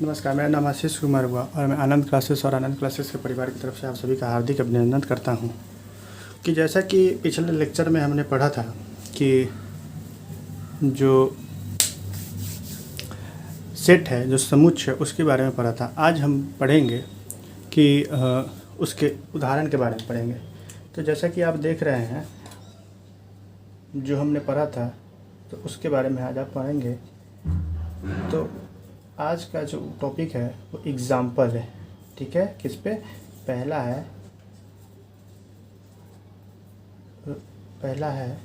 नमस्कार, मेरा नाम आशीष कुमार हुआ और मैं आनंद क्लासेस और आनंद क्लासेस के परिवार की तरफ से आप सभी का हार्दिक अभिनंदन करता हूं कि जैसा कि पिछले लेक्चर में हमने पढ़ा था कि जो सेट है, जो समुच्चय है, उसके बारे में पढ़ा था। आज हम पढ़ेंगे कि उसके उदाहरण के बारे में पढ़ेंगे। तो जैसा कि आप देख रहे हैं, जो हमने पढ़ा था तो उसके बारे में आज आप पढ़ेंगे। तो आज का जो टॉपिक है वो एग्ज़ाम्पल है, ठीक है। किस पे? पहला है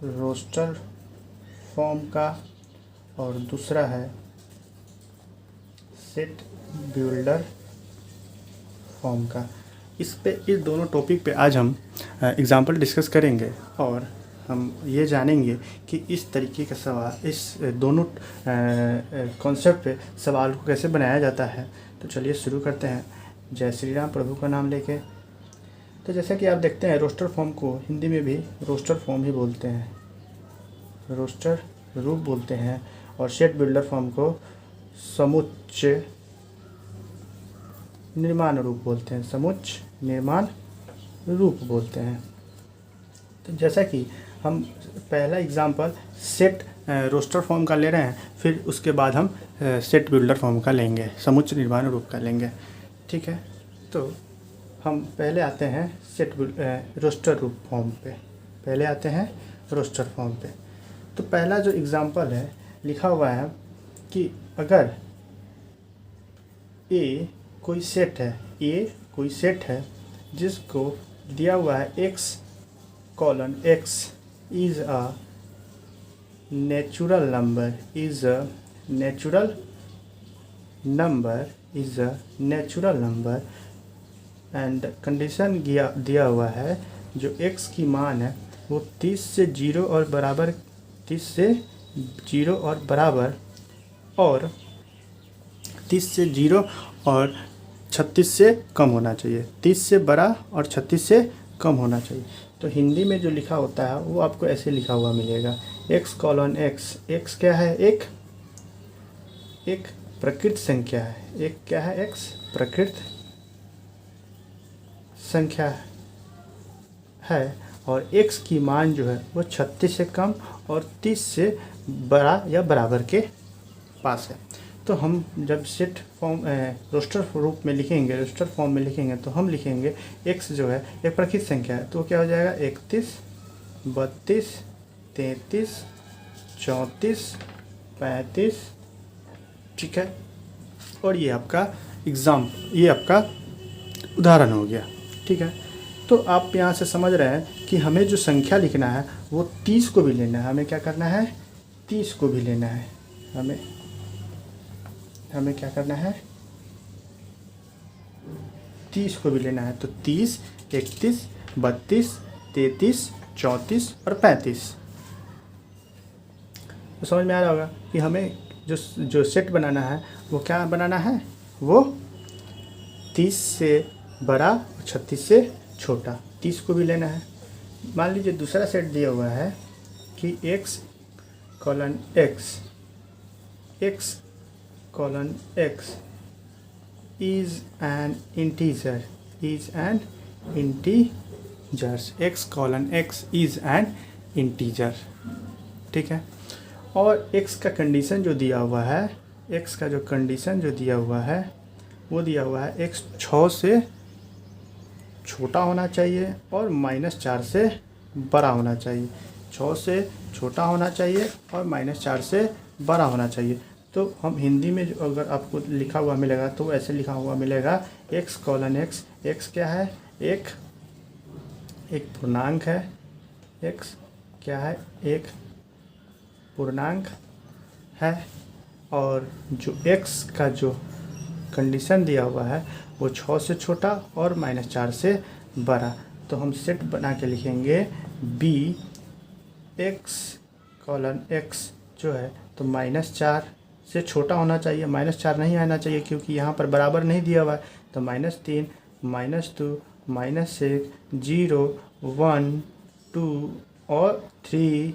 रोस्टर फॉर्म का और दूसरा है सेट बिल्डर फॉर्म का। इस दोनों टॉपिक पे आज हम एग्ज़ाम्पल डिस्कस करेंगे और हम ये जानेंगे कि इस तरीके का सवाल, इस दोनों कॉन्सेप्ट पे सवाल को कैसे बनाया जाता है। तो चलिए शुरू करते हैं। जय श्री राम, प्रभु का नाम लेके। तो जैसा कि आप देखते हैं, रोस्टर फॉर्म को हिंदी में भी रोस्टर फॉर्म ही बोलते हैं, रोस्टर रूप बोलते हैं, और सेट बिल्डर फॉर्म को समुच्चय निर्माण रूप बोलते हैं, समुच्चय निर्माण रूप बोलते हैं। तो जैसा कि हम पहला एग्जांपल सेट रोस्टर फॉर्म का ले रहे हैं, फिर उसके बाद हम सेट बिल्डर फॉर्म का लेंगे, समुच्चय निर्माण रूप का लेंगे, ठीक है। तो हम पहले आते हैं रोस्टर रूप फॉर्म पे, पहले आते हैं रोस्टर फॉर्म पे। तो पहला जो एग्जांपल है, लिखा हुआ है कि अगर ए कोई सेट है जिसको दिया हुआ है x is a natural number and condition दिया हुआ है जो x की मान है वो 30 से 0 और बराबर और 30 से 0 और 36 से कम होना चाहिए, 30 से बड़ा और 36 से कम होना चाहिए। तो हिंदी में जो लिखा होता है वो आपको ऐसे लिखा हुआ मिलेगा, x क्या है? एक प्रकृत संख्या है। एक क्या है? x प्रकृत संख्या है और x की मान जो है वो 36 से कम और 30 से बड़ा या बराबर के पास है। तो हम जब सेट फॉर्म रोस्टर रूप में लिखेंगे, रोस्टर फॉर्म में लिखेंगे, तो हम लिखेंगे x जो है एक प्रकृत संख्या है, तो क्या हो जाएगा? 31, 32, 33, 34, 35, ठीक है। और ये आपका ये आपका उदाहरण हो गया, ठीक है। तो आप यहाँ से समझ रहे हैं कि हमें जो संख्या लिखना है वो 30 को भी लेना है। हमें क्या करना है? 30 को भी लेना है। हमें क्या करना है? 30 को भी लेना है। तो 30, 31, 32, 33, 34 और 35। तो समझ में आ रहा होगा कि हमें जो सेट बनाना है वो क्या बनाना है? वो 30 से बड़ा और 36 से छोटा, 30 को भी लेना है। मान लीजिए दूसरा सेट दिया हुआ है कि x is an integer, ठीक है। और x का कंडीशन जो दिया हुआ है, वो दिया हुआ है x 6 से छोटा होना चाहिए और -4 से बड़ा होना चाहिए। 6 से छोटा होना चाहिए और -4 से बड़ा होना चाहिए। तो हम हिंदी में जो अगर आपको लिखा हुआ मिलेगा तो ऐसे लिखा हुआ मिलेगा x क्या है? एक पूर्णांक है। x क्या है? एक पूर्णांक है और जो x का जो कंडीशन दिया हुआ है वो 6 से छोटा और -4 से बड़ा। तो हम सेट बना के लिखेंगे b x जो है तो -4 से छोटा होना चाहिए, -4 नहीं आना चाहिए क्योंकि यहाँ पर बराबर नहीं दिया हुआ है। तो -3, -2, -6, 0, 1, 2 और 3,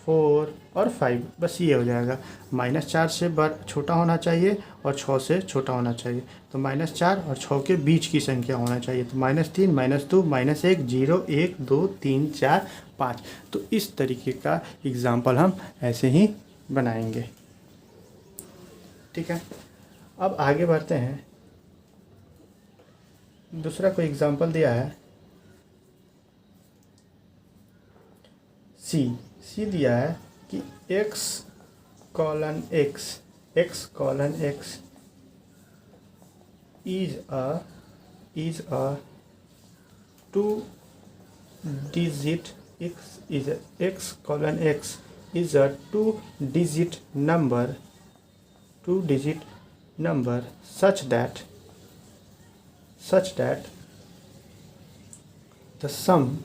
4 और 5, बस ये हो जाएगा। -4 से छोटा होना चाहिए और 6 से छोटा होना चाहिए। तो -4 और 6 के बीच की संख्या होना चाहिए। तो -3, -2, -1, 0, 1, 2, 3, 4, 5। तो इस तरीके का एग्ज़ाम्पल हम ऐसे ही बनाएंगे। ठीक है, अब आगे बढ़ते हैं। दूसरा कोई एग्ज़ाम्पल दिया है सी दिया है कि x colon x is a 2-digit x colon x is a 2-digit number such that the sum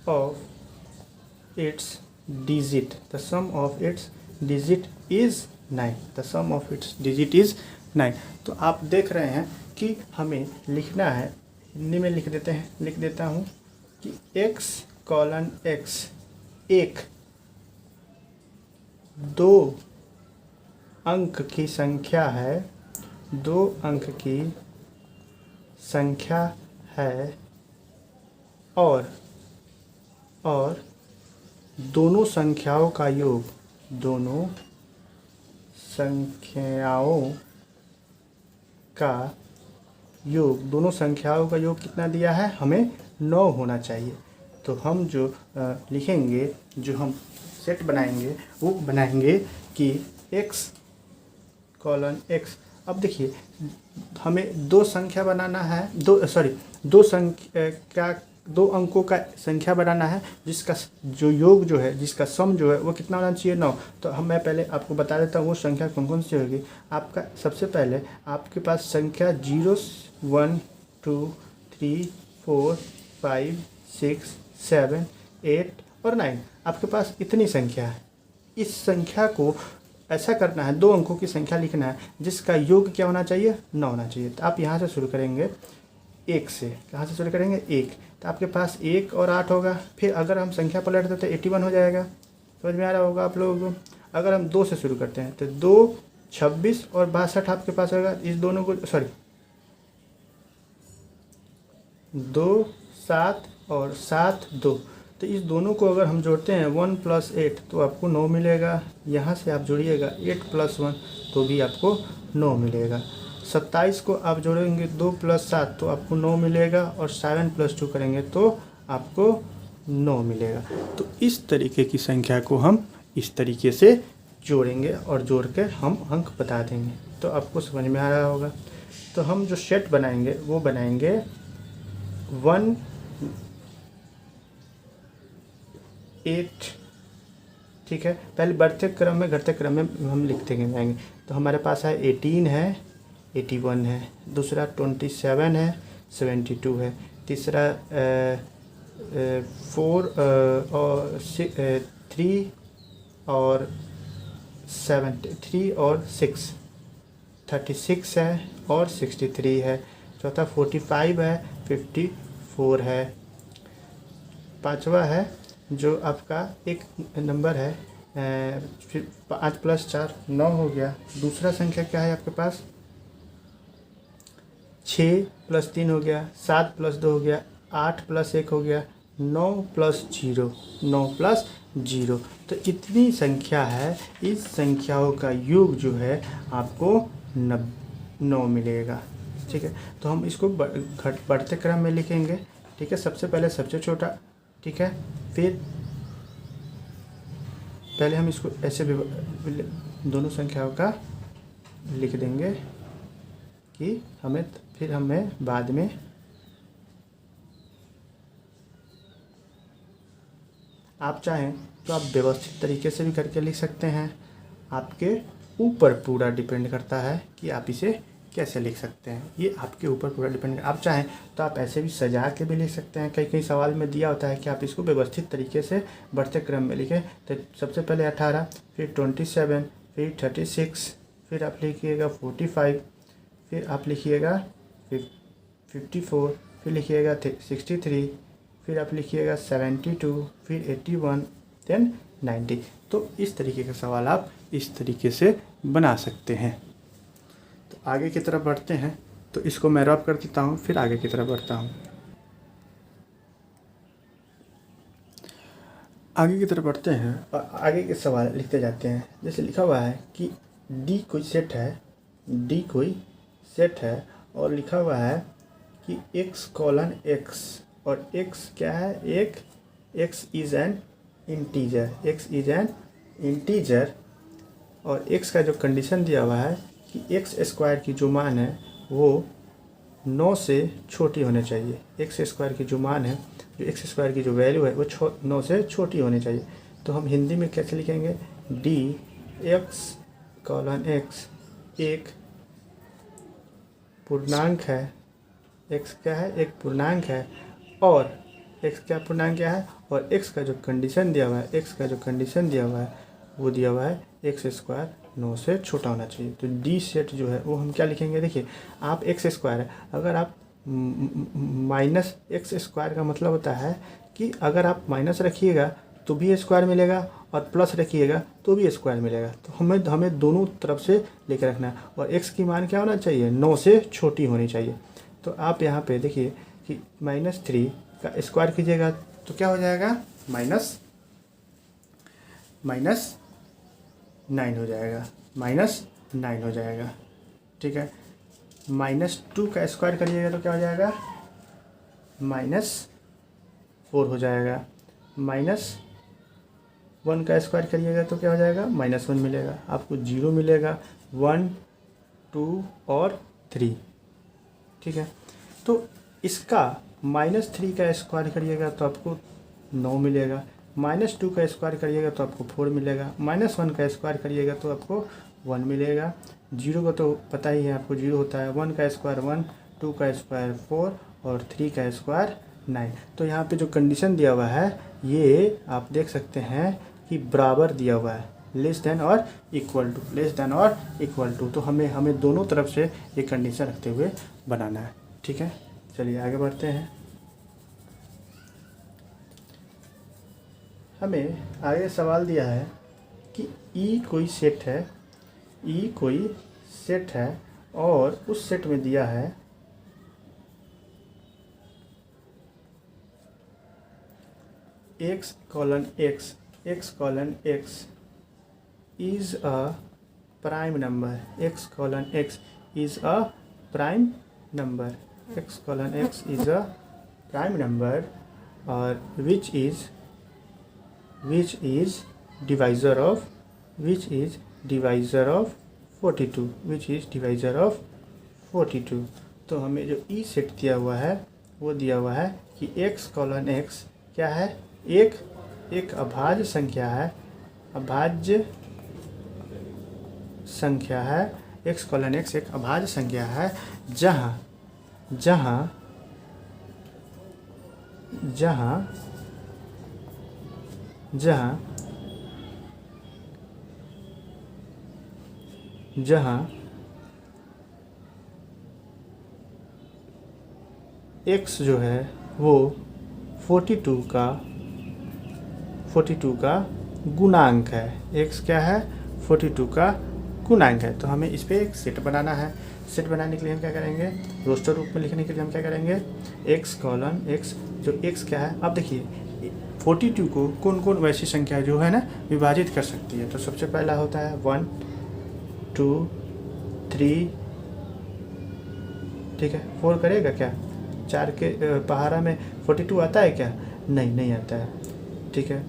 of its digit is 9। the sum of its digit is 9। तो आप देख रहे हैं कि हमें लिखना है, हिंदी में लिख देता हूँ कि x कॉलन x एक 2 अंक की संख्या है, 2 अंक की संख्या है और दोनों संख्याओं का योग कितना दिया है, हमें 9 होना चाहिए। तो हम जो लिखेंगे, जो हम सेट बनाएंगे, वो बनाएंगे कि x कॉलन x। अब देखिए, हमें दो संख्या बनाना है, दो अंकों का संख्या बनाना है जिसका जो योग जो है, जिसका सम जो है वो कितना होना चाहिए, 9। तो मैं पहले आपको बता देता हूँ वो संख्या कौन कौन सी होगी। आपका सबसे पहले आपके पास संख्या 0, 1, 2, 3, 4, 5, 6, 7, 8 और 9। आपके पास इतनी संख्या है। इस संख्या को ऐसा करना है, दो अंकों की संख्या लिखना है जिसका योग क्या होना चाहिए, 9 होना चाहिए। तो आप यहाँ से शुरू करेंगे 1 से। कहाँ से शुरू करेंगे, 1। तो आपके पास 1 और 8 होगा। फिर अगर हम संख्या पलट देते तो 81 हो जाएगा। समझ में आ रहा होगा आप लोगों को। अगर हम 2 से शुरू करते हैं तो 2, 26 और 62 आपके पास होगा। इस दोनों को 2, 7 और 7, 2। तो इस दोनों को अगर हम जोड़ते हैं 1 + 8 तो आपको 9 मिलेगा। यहाँ से आप जोड़िएगा 8 + 1 तो भी आपको 9 मिलेगा। 27 को आप जोड़ेंगे 2 + 7 तो आपको 9 मिलेगा और 7 + 2 करेंगे तो आपको 9 मिलेगा। तो इस तरीके की संख्या को हम इस तरीके से जोड़ेंगे और जोड़ के हम अंक बता देंगे। तो आपको समझ में आ रहा होगा। तो हम जो सेट बनाएंगे वो बनाएंगे 1, 8। ठीक है, पहले बढ़ते क्रम में घटते क्रम में हम लिखते जाएंगे। तो हमारे पास है 18 है, 81 है, दूसरा 27 है, 72 है, तीसरा 4 और 3 और 6 36 है और 63 है, चौथा 45 है, 54 है, पांचवा है जो आपका एक नंबर है, फिर 5 + 4 9 हो गया। दूसरा संख्या क्या है आपके पास, 6 + 3 हो गया, 7 + 2 हो गया, 8 + 1 हो गया, 9 + 0। तो इतनी संख्या है। इस संख्याओं का योग जो है आपको 9 मिलेगा। ठीक है, तो हम इसको बढ़ते क्रम में लिखेंगे। ठीक है, सबसे पहले सबसे छोटा। ठीक है, फिर पहले हम इसको ऐसे भी दोनों संख्याओं का लिख देंगे कि फिर हमें बाद में आप चाहें तो आप व्यवस्थित तरीके से भी करके लिख सकते हैं। आपके ऊपर पूरा डिपेंड करता है कि आप इसे कैसे लिख सकते हैं। ये आपके ऊपर पूरा डिपेंड। आप चाहें तो आप ऐसे भी सजा के भी लिख सकते हैं। कई सवाल में दिया होता है कि आप इसको व्यवस्थित तरीके से बढ़ते क्रम में लिखें। तो सबसे पहले 18, फिर 27, फिर 36, फिर आप लिखिएगा 45, फिर आप लिखिएगा 54, फिर लिखिएगा 63, फिर आप लिखिएगा 72, फिर 81, देन 90। तो इस तरीके का सवाल आप इस तरीके से बना सकते हैं। तो आगे की तरफ बढ़ते हैं, तो इसको मैं रब कर देता हूँ, फिर आगे की तरफ बढ़ता हूँ। आगे की तरफ बढ़ते हैं और आगे के सवाल लिखते जाते हैं। जैसे लिखा हुआ है कि डी कोई सेट है, डी कोई सेट है और लिखा हुआ है कि x:x, और x क्या है, एक x is an integer, x is an integer, और x का जो कंडीशन दिया हुआ है कि x² की जो मान है वो 9 से छोटी होनी चाहिए। x² की जो मान है, जो x² की जो वैल्यू है वो 9 से छोटी होनी चाहिए। तो हम हिंदी में कैसे लिखेंगे, x:x एक पूर्णांक है, x क्या है, एक पूर्णांक है, और x क्या पूर्णांक क्या है, और x का जो कंडीशन दिया हुआ है, x का जो कंडीशन दिया हुआ है वो दिया हुआ है x² 9 से छोटा होना चाहिए। तो डी सेट जो है वो हम क्या लिखेंगे, देखिए आप x² है, अगर आप -x² का मतलब होता है कि अगर आप माइनस रखिएगा तो भी स्क्वायर मिलेगा और प्लस रखिएगा तो भी स्क्वायर मिलेगा। तो हमें दोनों तरफ से लेकर रखना है, और x की मान क्या होना चाहिए, 9 से छोटी होनी चाहिए। तो आप यहाँ पे देखिए कि -3 का स्क्वायर कीजिएगा तो क्या हो जाएगा, -9 हो जाएगा, -9 हो जाएगा, ठीक है। -2 का स्क्वायर करिएगा तो क्या हो जाएगा, -4 हो जाएगा। -1 का स्क्वायर करिएगा तो क्या हो जाएगा, -1 मिलेगा, आपको 0 मिलेगा, 1, 2 और 3, ठीक है। तो इसका -3 का स्क्वायर करिएगा तो आपको 9 मिलेगा, -2 का स्क्वायर करिएगा तो आपको 4 मिलेगा, -1 का स्क्वायर करिएगा तो आपको 1 मिलेगा। 0 का तो पता ही है आपको, 0 होता है, 1 का स्क्वायर 1, 2 का स्क्वायर 4 और 3 का स्क्वायर 9। तो यहाँ पे जो कंडीशन दिया हुआ है ये आप देख सकते हैं कि बराबर दिया हुआ है, लेस देन और इक्वल टू, लेस देन और इक्वल टू। तो हमें दोनों तरफ से ये कंडीशन रखते हुए बनाना है, ठीक है। चलिए आगे बढ़ते हैं। हमें आगे सवाल दिया है कि ई कोई सेट है, ई कोई सेट है और उस सेट में दिया है x:x is a prime number, x:x is a prime number, x:x is a prime number, or which is divisor of 42, which is divisor of 42। तो हमें जो ई सेट दिया हुआ है वो दिया हुआ है कि x:x क्या है, एक अभाज्य संख्या है, अभाज्य संख्या है, x:x एक अभाज्य संख्या है जहाँ x जो है वो 42 का गुणांक है, x क्या है, 42 का गुणांक है। तो हमें इस पर एक सेट बनाना है। सेट बनाने के लिए हम क्या करेंगे, रोस्टर रूप में लिखने के लिए हम क्या करेंगे, x:x, जो x क्या है, अब देखिए 42 को कौन कौन वैसी संख्या जो है ना विभाजित कर सकती है। तो सबसे पहला होता है 1, 2, 3, ठीक है। 4 करेगा क्या, 4 के पहाड़ा में 42 आता है क्या, नहीं आता है, ठीक है।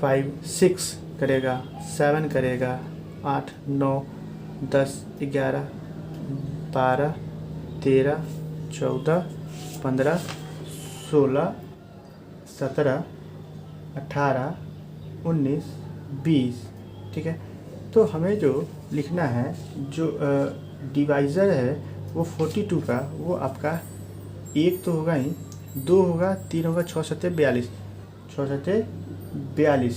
5, 6 करेगा, 7 करेगा, 8, 9, 10, 11, 12, 13, 14, 15, 16, 17, 18, 19, 20, ठीक है। तो हमें जो लिखना है, जो डिवाइज़र है वो 42 का, वो आपका 1 तो होगा ही, 2 होगा, 3 होगा, 6 7 42, 6 7 42,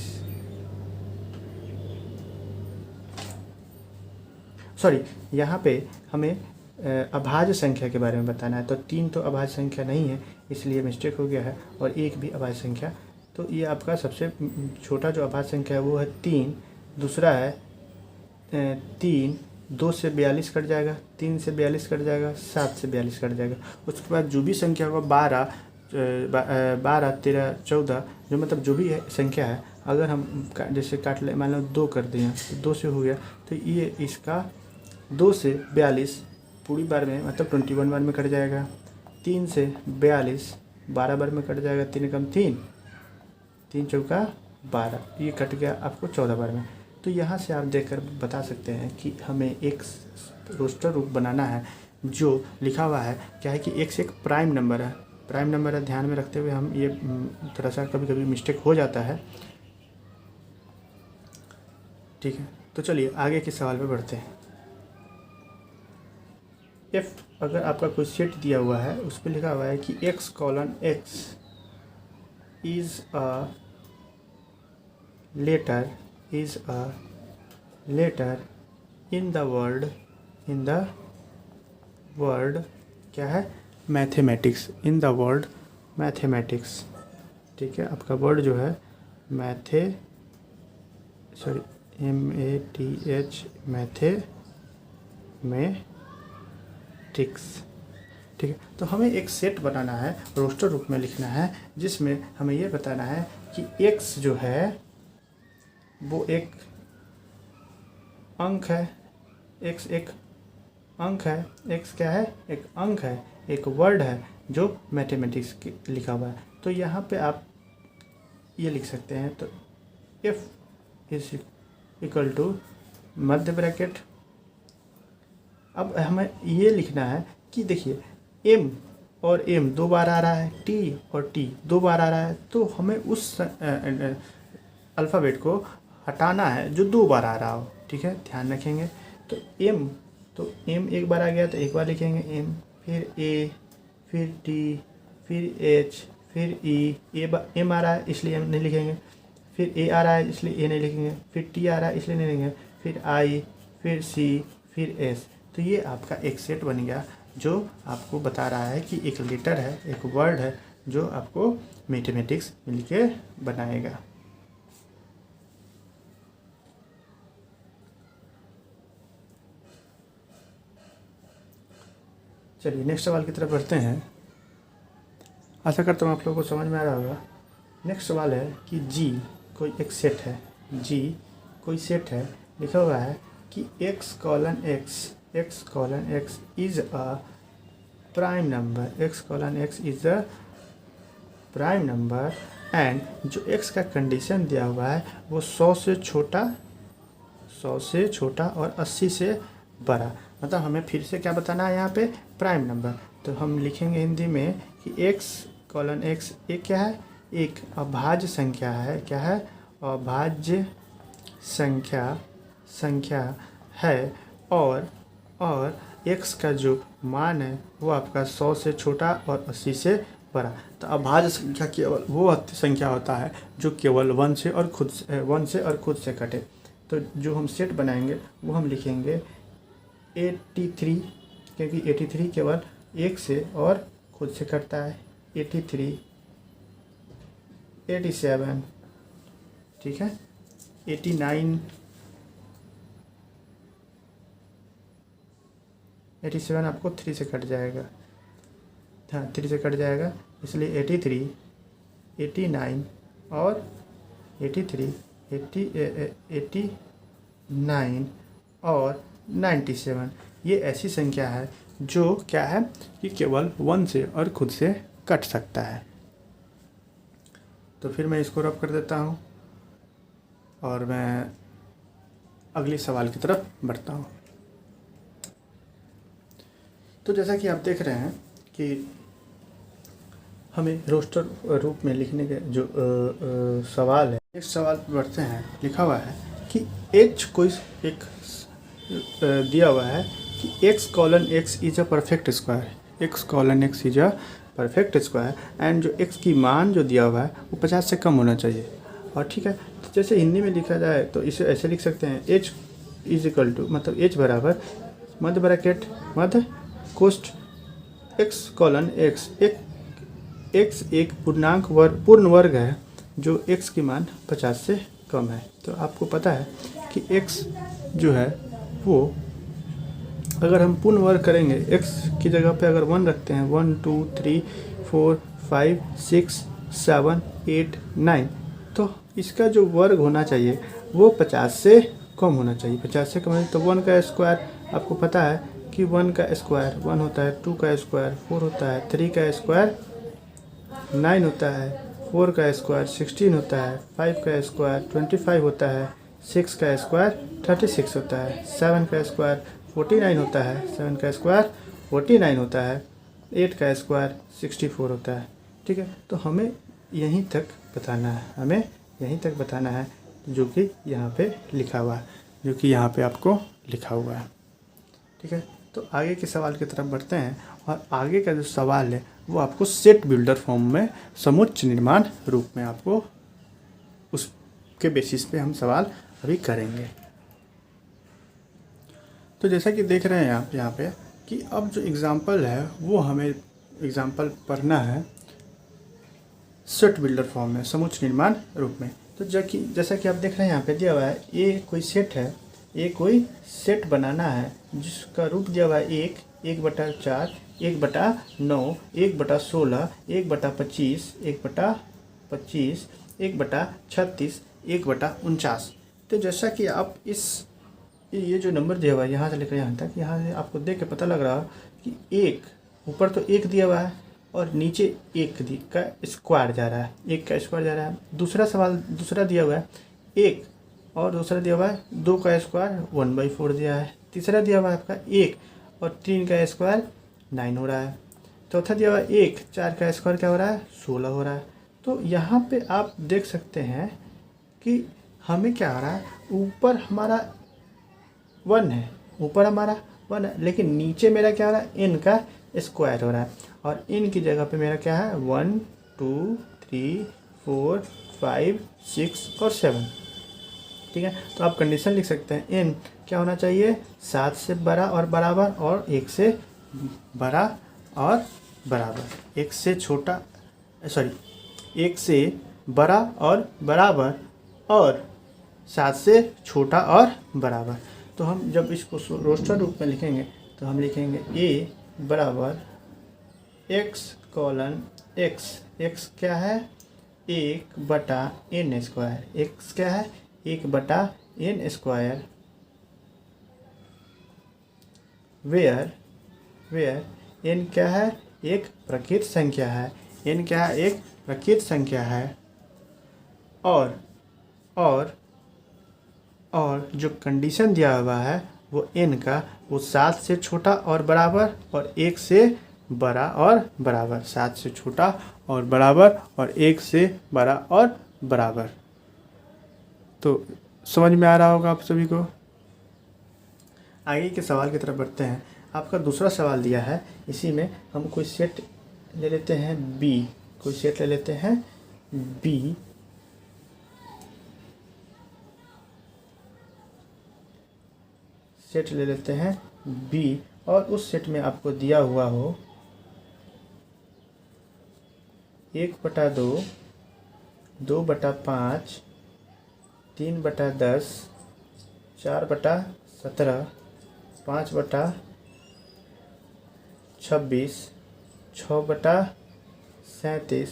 सॉरी यहाँ पे हमें अभाज्य संख्या के बारे में बताना है। तो 3 तो अभाज्य संख्या नहीं है, इसलिए मिस्टेक हो गया है, और 1 भी अभाज्य संख्या। तो ये आपका सबसे छोटा जो अभाज्य संख्या है वो है 3। दूसरा है 3, 2 से 42 कट जाएगा, 3 से 42 कट जाएगा, 7 से 42 कट जाएगा। उसके बाद जो भी संख्या होगा 12, 13, 14, जो मतलब जो भी है संख्या है, अगर हम जैसे काट ले, मान लो 2 कर दिए तो 2 से हो गया, तो ये इसका 2 से 42 पूरी बार में मतलब 21 बार में कट जाएगा। 3 से 42 12 बार में कट जाएगा, 3 कम 3, 3 चौका 12, ये कट गया आपको 14 बार में। तो यहाँ से आप देखकर बता सकते हैं कि हमें एक रोस्टर रूप बनाना है जो लिखा हुआ है क्या है कि x एक प्राइम नंबर है। प्राइम नंबर है, ध्यान में रखते हुए हम ये थोड़ा सा कभी कभी मिस्टेक हो जाता है, ठीक है। तो चलिए आगे के सवाल पे बढ़ते हैं। F अगर आपका कोई सेट दिया हुआ है, उस पर लिखा हुआ है कि x colon x is a letter in the word क्या है, mathematics, in the word mathematics, ठीक है। आपका वर्ड जो है MATH मैथमेटिक्स, ठीक है। तो हमें एक सेट बनाना है, रोस्टर रूप में लिखना है, जिसमें हमें ये बताना है कि x जो है वो एक अंक है, x एक अंक है, x क्या है, एक अंक है, एक वर्ड है जो मैथमेटिक्स लिखा हुआ है। तो यहाँ पे आप ये लिख सकते हैं, तो f इज इक्वल टू मध्य ब्रैकेट। अब हमें ये लिखना है कि देखिए m और m 2 बार आ रहा है, t और t 2 बार आ रहा है, तो हमें उस अल्फ़ाबेट को हटाना है जो 2 बार आ रहा हो, ठीक है, ध्यान रखेंगे। तो m एक बार आ गया तो एक बार लिखेंगे m, फिर a, फिर t, फिर h, फिर e, m आ रहा है इसलिए m नहीं लिखेंगे, फिर a आ रहा है इसलिए a नहीं लिखेंगे, फिर t आ रहा है इसलिए नहीं लिखेंगे, फिर i, फिर c, फिर s। तो ये आपका एक सेट बन गया जो आपको बता रहा है कि एक लेटर है, एक वर्ड है जो आपको मैथमेटिक्स मिलके बनाएगा। चलिए नेक्स्ट सवाल की तरफ बढ़ते हैं। आशा करता हूँ आप लोगों को समझ में आ रहा होगा। नेक्स्ट सवाल है कि G कोई एक सेट है, G कोई सेट है, लिखा हुआ है कि x colon x is a prime number, x colon x is a prime number and जो x का कंडीशन दिया हुआ है वो 100 से छोटा और 80 से बड़ा। मतलब हमें फिर से क्या बताना है यहाँ पे, प्राइम नंबर। तो हम लिखेंगे हिंदी में कि x कॉलन x एक क्या है, एक अभाज्य संख्या है, क्या है, अभाज्य संख्या है, और x का जो मान है वो आपका 100 से छोटा और 80 से बड़ा। तो अभाज्य संख्या केवल वो संख्या होता है जो केवल 1 से और खुद से कटे। तो जो हम सेट बनाएंगे वो हम लिखेंगे 83, क्योंकि 83 केवल 1 से और खुद से कटता है, 83, 87, ठीक है, 89, 87 आपको 3 से कट जाएगा, हाँ 3 से कट जाएगा, इसलिए 83, 89 और 83, 89 और 97 ये ऐसी संख्या है जो क्या है कि केवल 1 से और खुद से कट सकता है। तो फिर मैं इसको रब कर देता हूँ और मैं अगले सवाल की तरफ बढ़ता हूँ। तो जैसा कि आप देख रहे हैं कि हमें रोस्टर रूप में लिखने के जो सवाल है, इस सवाल पर बढ़ते हैं। लिखा हुआ है कि h कोई एक दिया हुआ है कि x colon x is a perfect square, x colon x is a perfect square and जो x की मान जो दिया हुआ है वो 50 से कम होना चाहिए। और ठीक है, तो जैसे हिंदी में लिखा जाए तो इसे ऐसे लिख सकते हैं, h इज इक्वल टू, मतलब h बराबर मध्य कोष्ठ एक्स कॉलन एक्स एक पूर्ण वर्ग है जो एक्स की मान 50 से कम है। तो आपको पता है कि एक्स जो है वो अगर हम पूर्ण वर्ग करेंगे, एक्स की जगह पे अगर 1 रखते हैं, 1 2 3 4 5 6 7 8 9, तो इसका जो वर्ग होना चाहिए वो 50 से कम होना चाहिए। 50 से कम है तो 1 का स्क्वायर आपको पता है कि 1 का स्क्वायर 1 होता है, 2 का स्क्वायर 4 होता है, 3 का स्क्वायर 9 होता है, 4 का स्क्वायर 16 होता है, 5 का स्क्वायर 25 होता है, 6 का स्क्वायर 36 होता है, 7 का स्क्वायर 49 होता है, 7 का स्क्वायर 49 होता है, 8 का स्क्वायर 64 होता है। ठीक है, तो हमें यहीं तक बताना है, जो कि यहाँ पे लिखा हुआ है, जो कि यहाँ पे आपको लिखा हुआ है। ठीक है, तो आगे के सवाल की तरफ बढ़ते हैं, और आगे का जो सवाल है वो आपको सेट बिल्डर फॉर्म में समुच्चय निर्माण रूप में आपको उसके बेसिस पे हम सवाल अभी करेंगे। तो जैसा कि देख रहे हैं आप यहाँ पे कि अब जो एग्जाम्पल है वो हमें एग्जाम्पल पढ़ना है सेट बिल्डर फॉर्म में समुच्चय निर्माण रूप में। तो जैसा कि आप देख रहे हैं यहाँ पे दिया हुआ है, ये कोई सेट है, ये कोई सेट बनाना है जिसका रूप दिया हुआ है 1/4, 1/9, 1/16, 1/25, 1/25, 1/36, 1/49। तो जैसा कि आप ये जो नंबर दिया हुआ है यहाँ से लेकर यहाँ तक, यहाँ से आपको देख के पता लग रहा है कि एक ऊपर तो 1 दिया हुआ है और नीचे 1 का स्क्वायर जा रहा है, 1 का स्क्वायर जा रहा है। दूसरा दिया हुआ है 1 और दूसरा दिया हुआ है 2 का स्क्वायर 1/4 दिया है। तीसरा दिया हुआ है आपका 1 और 3 का स्क्वायर 9 हो रहा है। चौथा दिया हुआ है 1, 4 का स्क्वायर क्या हो रहा है 16 हो रहा है। तो यहाँ पे आप देख सकते हैं कि हमें क्या आ रहा है, ऊपर हमारा 1 है, लेकिन नीचे मेरा क्या हो रहा है, n का स्क्वायर हो रहा है, और n की जगह पे मेरा क्या है 1 2 3 4 5 6 और 7। ठीक है, तो आप कंडीशन लिख सकते हैं n क्या होना चाहिए, 7 से बड़ा और बराबर, और 1 से बड़ा और बराबर, 1 से बड़ा और बराबर, और 7 से छोटा और बराबर। तो हम जब इसको रोस्टर रूप में लिखेंगे तो हम लिखेंगे a बराबर x कॉलन x, x क्या है 1/n स्क्वायर, x क्या है 1/n स्क्वायर, वेयर n क्या है एक प्रकृत संख्या है, n क्या है एक प्रकृत संख्या है, और जो कंडीशन दिया हुआ है वो n का वो 7 से छोटा और बराबर और 1 से बड़ा और बराबर, 7 से छोटा और बराबर और 1 से बड़ा और बराबर। तो समझ में आ रहा होगा आप सभी को। आगे के सवाल की तरफ बढ़ते हैं। आपका दूसरा सवाल दिया है, इसी में हम कोई सेट ले लेते हैं b, सेट ले लेते हैं b, और उस सेट में आपको दिया हुआ हो 1/2, 2/5, 3/10, 4/17, 5/26, 6/37,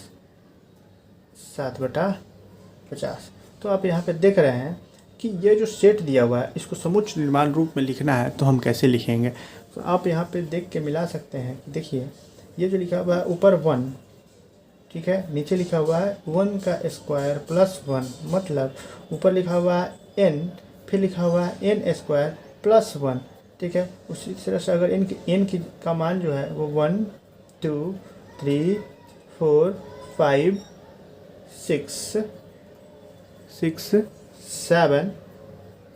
7/50। तो आप यहाँ पे देख रहे हैं कि ये जो सेट दिया हुआ है इसको समुच्चय निर्माण रूप में लिखना है, तो हम कैसे लिखेंगे। तो आप यहाँ पे देख के मिला सकते हैं कि देखिए ये जो लिखा हुआ है ऊपर 1, ठीक है, नीचे लिखा हुआ है 1 का स्क्वायर प्लस 1, मतलब ऊपर लिखा हुआ है n, फिर लिखा हुआ है n स्क्वायर प्लस 1। ठीक है, उसी तरह से अगर n का मान जो है वो 1 2 3 4 5 6 7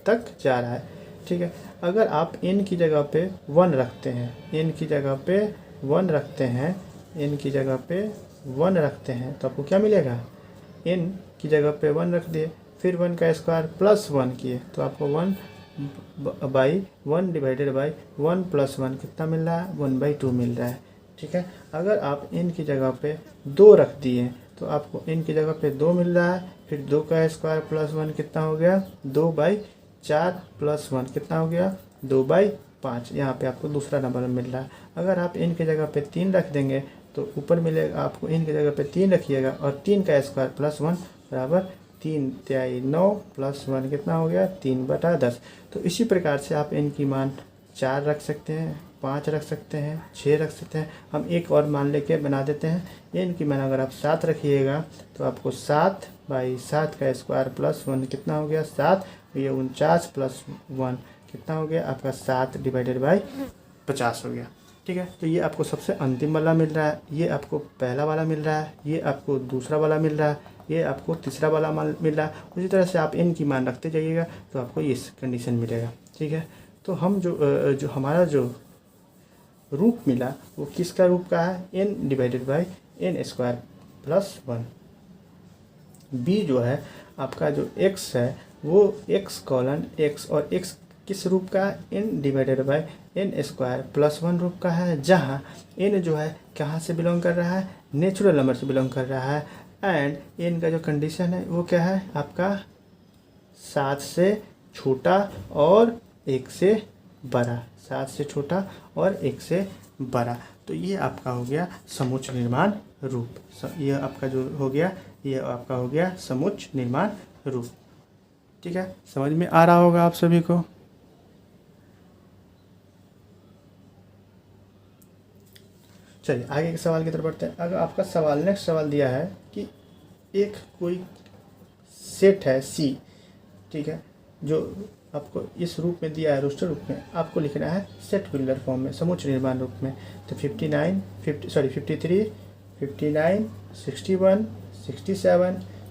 तक जा रहा है। ठीक है, अगर आप n की जगह पे 1 रखते हैं, n की जगह पे 1 रखते हैं तो आपको क्या मिलेगा, n की जगह पे 1 रख दिए, फिर 1 का स्क्वायर प्लस 1 किए तो आपको 1 बाई 1 डिवाइडेड बाई 1 प्लस 1 कितना मिल रहा है, 1/2 मिल रहा है। ठीक है, अगर आप n की जगह पे 2 रख दिए तो आपको n की जगह पे 2 मिल रहा है, फिर 2 का स्क्वायर प्लस 1 कितना हो गया, 2/4 प्लस 1 कितना हो गया, 2/5। यहाँ पे आपको दूसरा नंबर मिल रहा है। अगर आप n की जगह पे 3 रख देंगे तो ऊपर मिलेगा आपको, n की जगह पे 3 रखिएगा और 3 का स्क्वायर प्लस 1 बराबर 3 तिहाई 9 प्लस 1 कितना हो गया, 3/10। तो इसी प्रकार से आप n की मान 4 रख सकते हैं, 5 रख सकते हैं, 6 रख सकते हैं। हम एक और मान लेके बना देते हैं। n की मान अगर आप 7 रखिएगा तो आपको 7/7 का स्क्वायर प्लस 1 कितना हो गया, 7। ये 49 प्लस 1 कितना हो गया आपका, 7 डिवाइडेड बाई 50 हो गया। ठीक है, तो ये आपको सबसे अंतिम वाला मिल रहा है, ये आपको पहला वाला मिल रहा है, ये आपको दूसरा वाला मिल रहा है, ये आपको तीसरा वाला मिल रहा है। उसी तरह से आप n की मान रखते जाइएगा तो आपको ये कंडीशन मिलेगा। ठीक है, तो हम जो हमारा जो रूप मिला वो किसका रूप का है, n divided by n square plus 1। b जो है आपका जो x है वो x कॉलन x, और x किस रूप का है, n divided by n square plus 1 रूप का है, जहाँ n जो है कहाँ से बिलोंग कर रहा है, नेचुरल नंबर से बिलोंग कर रहा है। एंड n का जो कंडीशन है वो क्या है आपका, 7 से छोटा और 1 से बड़ा, 7 से छोटा और 1 से बड़ा। तो ये आपका हो गया समुच्च निर्माण रूप। ये आपका जो हो गया, ये आपका हो गया समुच्च निर्माण रूप। ठीक है, समझ में आ रहा होगा आप सभी को। चलिए आगे के सवाल की तरफ बढ़ते हैं। अगर आपका सवाल नेक्स्ट सवाल दिया है कि एक कोई सेट है C, ठीक है, जो आपको इस रूप में दिया है, रोस्टर रूप में, आपको लिखना है सेट बिल्डर फॉर्म में, समुच्च निर्माण रूप में। तो 53, 61, 67,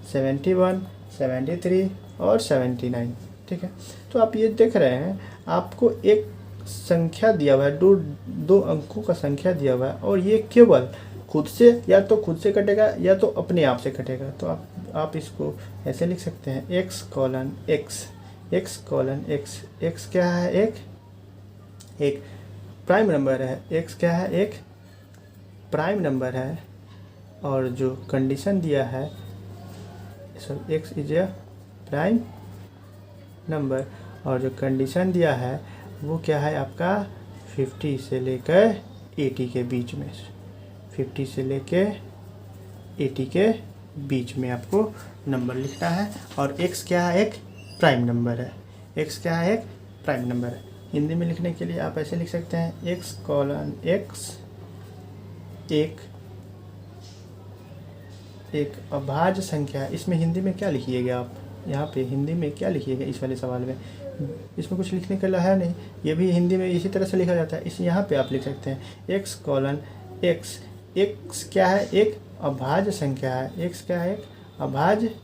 71, 73 और 79। ठीक है, तो आप ये देख रहे हैं आपको एक संख्या दिया हुआ है, दो अंकों का संख्या दिया हुआ है, और ये केवल खुद से, या तो खुद से कटेगा या तो अपने आप से कटेगा। तो आप इसको ऐसे लिख सकते हैं, x colon x, x colon x। x क्या है, एक प्राइम नंबर है, x क्या है, एक प्राइम नंबर है। और जो कंडीशन दिया है, x is a prime number, और जो कंडीशन दिया है वो क्या है आपका, 50 से लेकर 80 के बीच में, 50 से लेकर 80 के बीच में आपको नंबर लिखना है। और x क्या है, एक प्राइम नंबर है, x क्या है, एक प्राइम नंबर है। हिंदी में लिखने के लिए आप ऐसे लिख सकते हैं, x कॉलन x एक अभाज्य संख्या है। इसमें हिंदी में क्या लिखिएगा आप, यहाँ पे हिंदी में क्या लिखिएगा इस वाले सवाल में, इसमें कुछ लिखने के लिए है नहीं, ये भी हिंदी में इसी तरह से लिखा जाता है। इस यहाँ पे आप लिख सकते हैं x कॉलन x, x क्या है, एक अभाज्य संख्या है, x क्या है, एक अभाज्य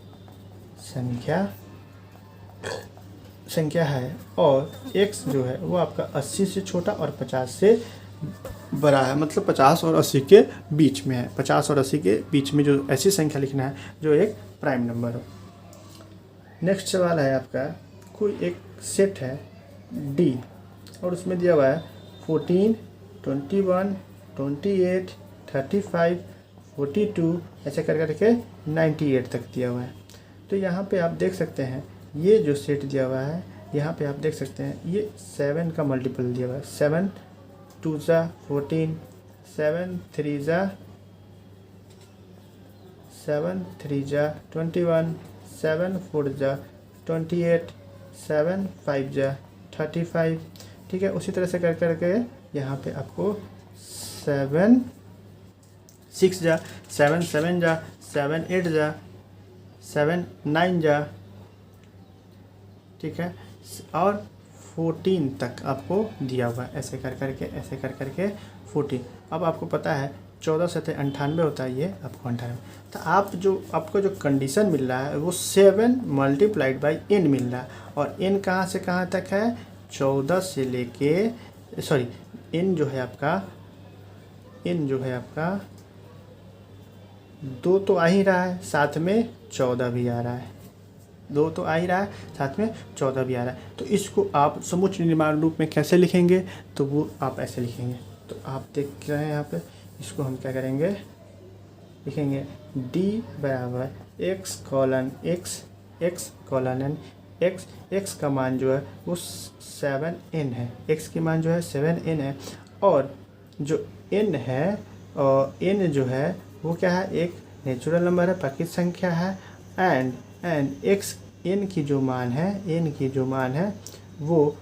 संख्या है, और x जो है वो आपका 80 से छोटा और 50 से बड़ा है, मतलब 50 और 80 के बीच में है। 50 और 80 के बीच में जो ऐसी संख्या लिखना है जो एक प्राइम नंबर हो। नेक्स्ट सवाल है आपका, कोई एक सेट है D और उसमें दिया हुआ है 14, 21, 28, 35, 42 ऐसे कर करके 98 तक दिया हुआ है। तो यहाँ पे आप देख सकते हैं ये जो सेट दिया हुआ है, यहाँ पे आप देख सकते हैं ये 7 का मल्टीपल दिया हुआ है, 7 2 जा 14, 7 3 जा 21, 7 4 जा 28, 7 5 जा 35। ठीक है, उसी तरह से कर करके यहाँ पे आपको 7 6 जा 7 7 जा 7 8 जा 7 9 जा, ठीक है, और 14 तक आपको दिया हुआ है, ऐसे कर करके 14। अब आपको पता है 14 से 98 होता है, ये आपको 98। तो आपको जो कंडीशन मिल रहा है वो 7 मल्टीप्लाइड बाई n मिल रहा है, और n कहाँ से कहाँ तक है, 14 से लेके n जो है आपका 2 तो आ ही रहा है, साथ में 14 भी आ रहा है। 2 तो आ ही रहा है, साथ में 14 भी आ रहा है। तो इसको आप समुच्चय निर्माण रूप में कैसे लिखेंगे, तो वो आप ऐसे लिखेंगे। तो आप देख रहे हैं यहाँ पे, इसको हम क्या करेंगे, लिखेंगे D बराबर x colon x x colon n x, x का मान जो है वो 7n है, x की मान जो है 7n है, और जो n है और n जो है वो क्या है, एक नेचुरल नंबर है, प्राकृतिक संख्या है, एंड x n की जो मान है, n की जो मान है वो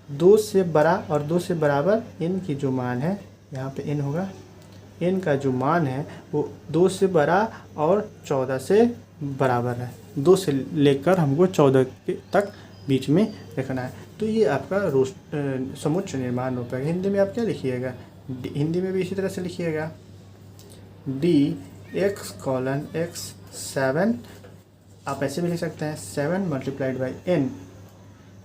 2 से बड़ा और 2 से बराबर n की जो मान है, यहाँ पे n होगा, n का जो मान है वो 2 से बड़ा और 14 से बराबर है। 2 से लेकर हमको 14 तक बीच में रखना है। तो ये आपका समुच्चय निर्माण रूप है। हिंदी में आप क्या लिखिएगा, हिंदी में भी इसी तरह से लिखिएगा D x कॉलन x 7, आप ऐसे भी लिख सकते हैं 7 मल्टीप्लाइड बाई n,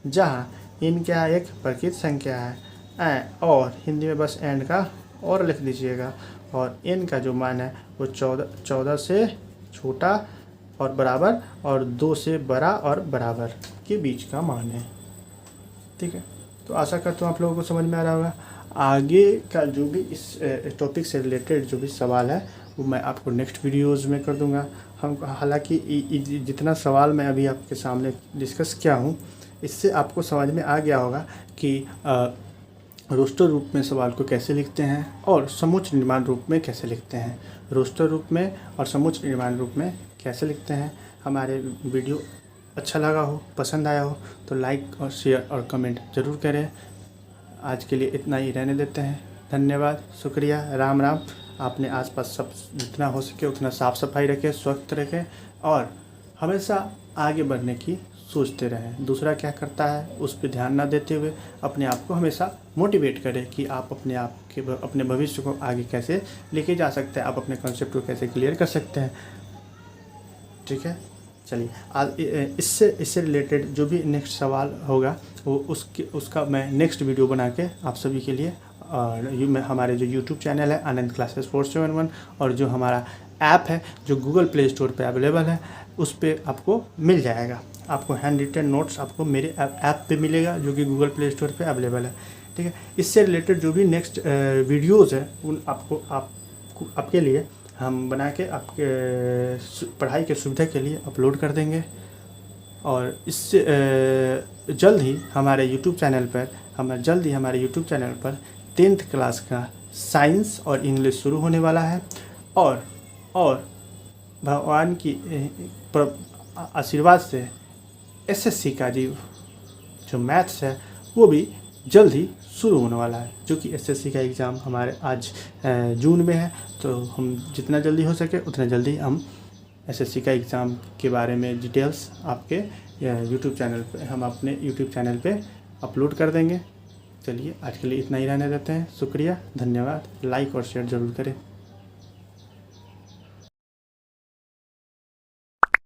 जहाँ n क्या है, एक प्राकृतिक संख्या है, और हिंदी में बस एंड का और लिख दीजिएगा, और n का जो मान है वो 14 से छोटा और बराबर और 2 से बड़ा और बराबर के बीच का मान है। ठीक है, तो आशा करता हूँ आप लोगों को समझ में आ रहा होगा। आगे का जो भी इस टॉपिक से रिलेटेड जो भी सवाल है वो मैं आपको नेक्स्ट वीडियोज़ में कर दूंगा। हम हालांकि जितना सवाल मैं अभी आपके सामने डिस्कस किया हूँ, इससे आपको समझ में आ गया होगा कि रोस्टर रूप में सवाल को कैसे लिखते हैं और समुच्चय निर्माण रूप में कैसे लिखते हैं। रोस्टर रूप में और समुच्चय निर्माण रूप में कैसे लिखते हैं। हमारे वीडियो अच्छा लगा हो, पसंद आया हो तो लाइक और शेयर और कमेंट ज़रूर करें। आज के लिए इतना ही रहने देते हैं। धन्यवाद, शुक्रिया, राम राम। आपने आसपास सब जितना हो सके उतना साफ़ सफाई रखें, स्वच्छ रखें और हमेशा आगे बढ़ने की सोचते रहें। दूसरा क्या करता है उस पर ध्यान ना देते हुए अपने आप को हमेशा मोटिवेट करें कि आप अपने भविष्य को आगे कैसे लेके जा सकते हैं, आप अपने कॉन्सेप्ट को कैसे क्लियर कर सकते हैं। ठीक है, चलिए आज इससे रिलेटेड जो भी नेक्स्ट सवाल होगा वो उसका मैं नेक्स्ट वीडियो बना के आप सभी के लिए हमारे जो यूट्यूब चैनल है आनंद क्लासेस 471 और जो हमारा ऐप है जो गूगल प्ले स्टोर पे अवेलेबल है उस पर आपको मिल जाएगा। आपको हैंड रिटन नोट्स आपको मेरे ऐप पे मिलेगा जो कि गूगल प्ले स्टोर पे अवेलेबल है। ठीक है, इससे रिलेटेड जो भी नेक्स्ट वीडियोज़ है उन आपके लिए हम बना के आपके पढ़ाई के सुविधा के लिए अपलोड कर देंगे। और इससे जल्द ही हमारे यूट्यूब चैनल पर 10th क्लास का साइंस और इंग्लिश शुरू होने वाला है और भगवान की आशीर्वाद से SSC का जो मैथ्स है वो भी जल्द ही शुरू होने वाला है, जो कि SSC का एग्ज़ाम हमारे आज जून में है। तो हम जितना जल्दी हो सके उतना जल्दी हम SSC का एग्ज़ाम के बारे में डिटेल्स आपके यूट्यूब चैनल पे हम अपने यूट्यूब चैनल पे अपलोड कर देंगे। चलिए आज के लिए इतना ही रहने देते हैं। शुक्रिया, धन्यवाद, लाइक और शेयर ज़रूर करें।